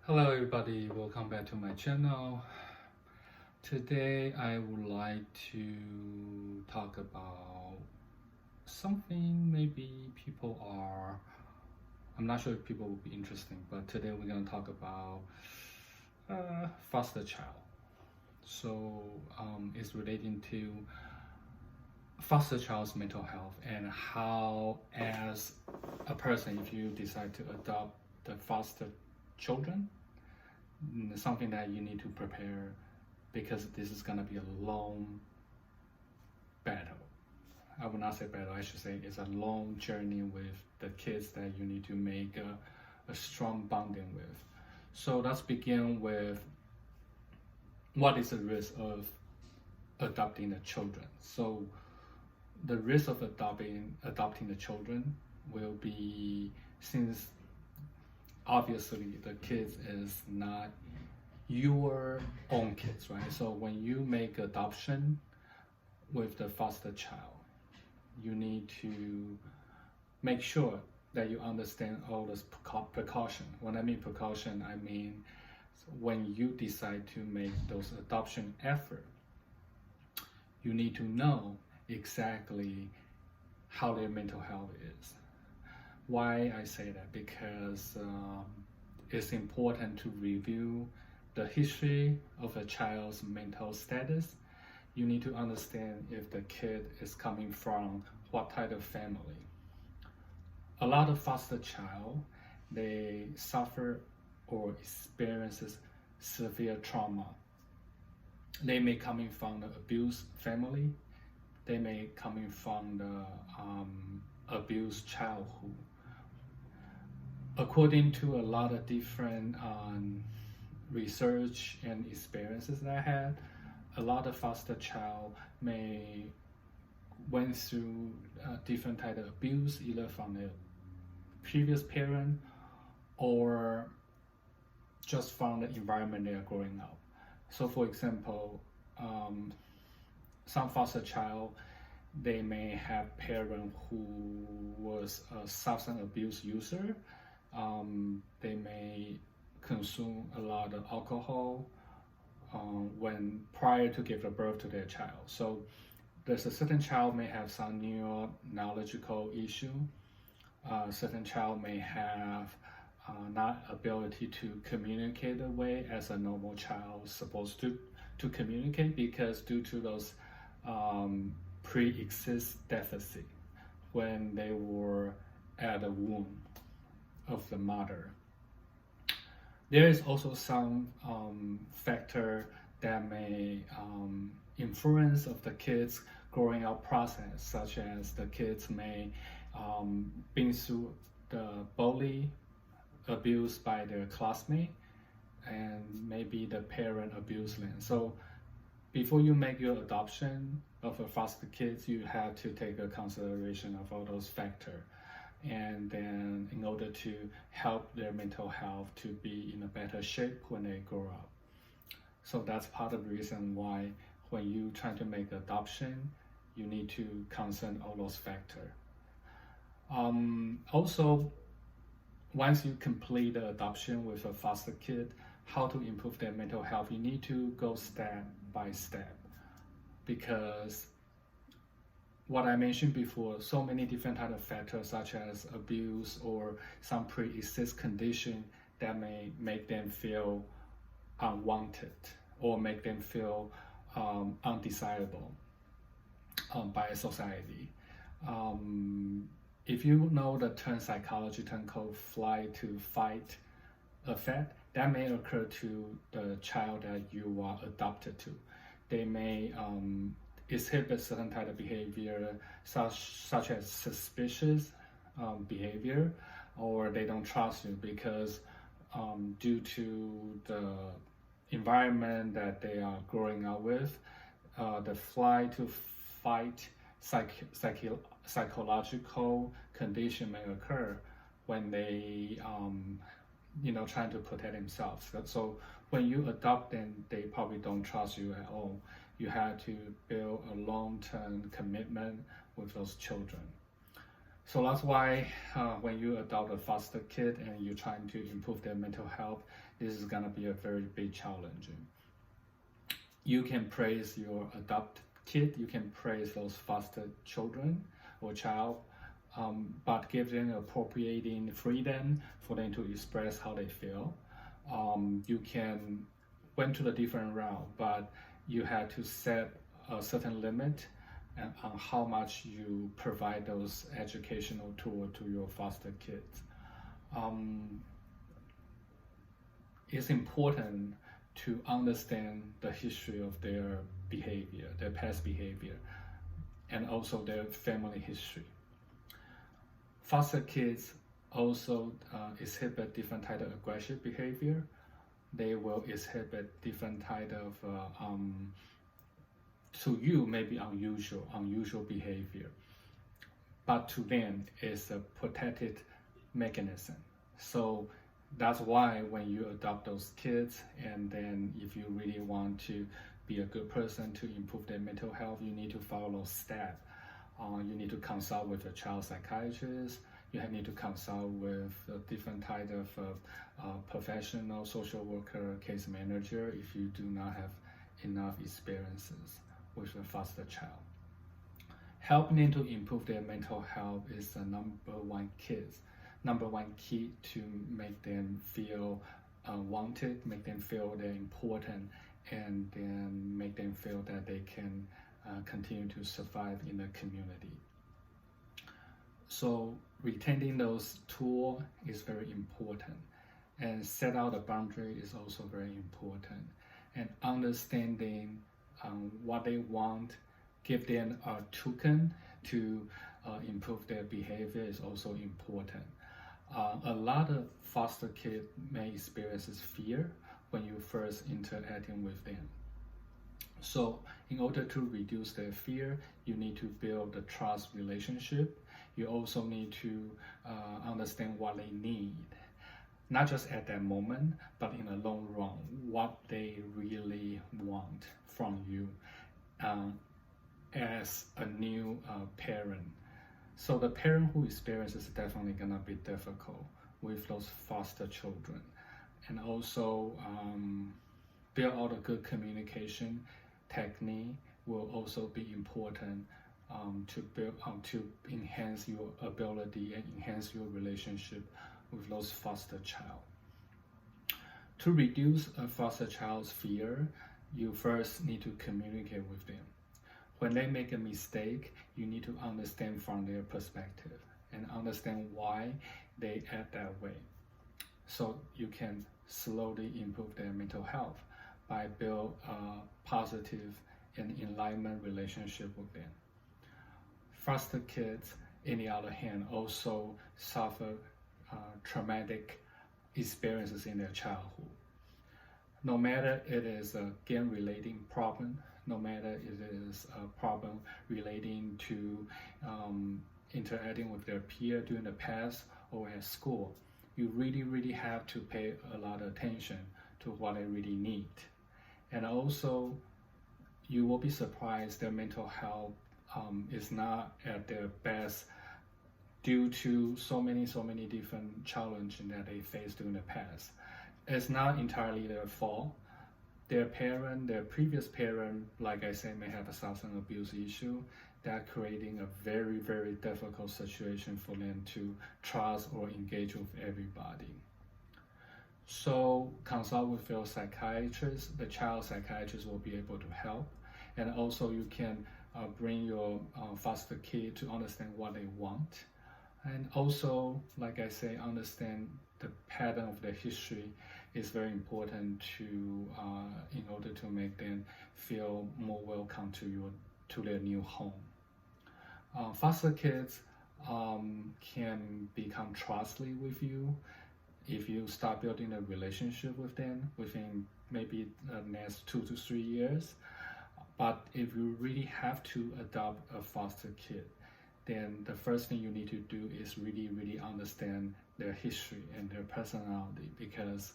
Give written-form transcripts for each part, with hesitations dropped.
Hello everybody, welcome back to my channel. Today I would like to talk about something maybe I'm not sure if people will be interesting, but today we're going to talk about foster child. So it's relating to foster child's mental health and how as a person, if you decide to adopt the foster children, something that you need to prepare because this is going to be a long battle. I would not say battle, I should say it's a long journey with the kids that you need to make a strong bonding with. So let's begin with what is the risk of adopting the children. So the risk of adopting the children will be, since obviously the kids is not your own kids, right? So when you make adoption with the foster child, you need to make sure that you understand all this precaution. When I mean precaution, I mean when you decide to make those adoption effort, you need to know exactly how their mental health is. Why I say that? Because it's important to review the history of a child's mental status. You need to understand if the kid is coming from what type of family. A lot of foster child, they suffer or experiences severe trauma. They may coming from the abused family. They may coming from the abused childhood. According to a lot of different research and experiences that I had, a lot of foster child may went through different type of abuse, either from their previous parent or just from the environment they are growing up. So for example, some foster child, they may have parent who was a substance abuse user. They may consume a lot of alcohol when prior to give birth to their child. So there's a certain child may have some neurological issue. Certain child may have not ability to communicate the way as a normal child supposed to communicate, because due to those pre-exist deficit when they were at the womb of the mother. There is also some factor that may influence of the kids growing up process, such as the kids may been through the bully abuse by their classmate, and maybe the parent abuse them. So before you make your adoption of a foster kids, you have to take a consideration of all those factors, and then in order to help their mental health to be in a better shape when they grow up. So that's part of the reason why when you try to make adoption, you need to consider all those factors. Also, once you complete the adoption with a foster kid, how to improve their mental health, you need to go step by step, because what I mentioned before, so many different type of factors such as abuse or some pre-exist condition that may make them feel unwanted or make them feel undesirable by society. If you know the term psychology term called flight to fight effect, that may occur to the child that you are adopted to. They may exhibit certain type of behavior, such as suspicious behavior, or they don't trust you because due to the environment that they are growing up with, the flight to fight psychological condition may occur when they trying to protect themselves. So when you adopt them, they probably don't trust you at all. You have to build a long-term commitment with those children. So that's why when you adopt a foster kid and you're trying to improve their mental health, this is gonna be a very big challenge. You can praise your adopted kid, you can praise those foster children or child, but give them appropriating freedom for them to express how they feel. You can went to the different route, but you had to set a certain limit on how much you provide those educational tools to your foster kids. It's important to understand the history of their behavior, their past behavior, and also their family history. Foster kids also exhibit different type of aggressive behavior. They will exhibit different type of to you maybe unusual behavior, but to them it's a protected mechanism. So that's why when you adopt those kids, and then if you really want to be a good person to improve their mental health, you need to follow those steps. You need to consult with a child psychiatrist. You need to consult with a different type of professional, social worker, case manager if you do not have enough experiences with a foster child. Helping them to improve their mental health is the number one key to make them feel wanted, make them feel they're important, and then make them feel that they can continue to survive in the community. So retaining those tools is very important, and set out a boundary is also very important, and understanding what they want, give them a token to improve their behavior is also important. A lot of foster kids may experience fear when you first interacting with them. So in order to reduce their fear, you need to build a trust relationship. You also need to understand what they need, not just at that moment, but in the long run, what they really want from you as a new parent. So the parent who experiences definitely gonna be difficult with those foster children, and also build out a good communication technique will also be important to build to enhance your ability and enhance your relationship with those foster child. To reduce a foster child's fear, you first need to communicate with them. When they make a mistake, you need to understand from their perspective and understand why they act that way. So you can slowly improve their mental health by build a positive and enlightenment relationship with them. Foster kids, on the other hand, also suffer traumatic experiences in their childhood. No matter it is a gang-relating problem, no matter it is a problem relating to interacting with their peer during the past or at school, you really have to pay a lot of attention to what they really need. And also, you will be surprised their mental health is not at their best due to so many different challenges that they faced during the past. It's not entirely their fault. Their previous parent, like I said, may have a substance abuse issue that creating a very difficult situation for them to trust or engage with everybody. So consult with your psychiatrist. The child psychiatrist will be able to help, and also you can bring your foster kid to understand what they want, and also, like I say, understand the pattern of their history is very important to in order to make them feel more welcome to their new home. Foster kids can become trustworthy with you if you start building a relationship with them within maybe the next 2 to 3 years. But if you really have to adopt a foster kid, then the first thing you need to do is really understand their history and their personality, because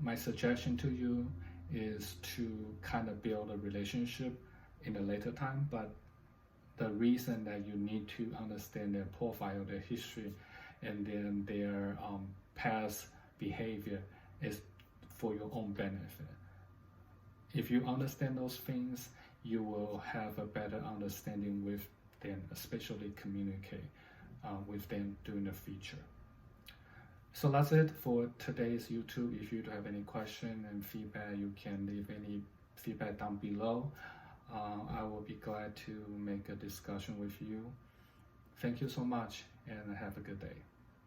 my suggestion to you is to kind of build a relationship in a later time, but the reason that you need to understand their profile, their history, and then their past behavior is for your own benefit. If you understand those things, you will have a better understanding with them, especially communicate with them during the future. So that's it for today's YouTube. If you have any question and feedback, you can leave any feedback down below. I will be glad to make a discussion with you. Thank you so much and have a good day.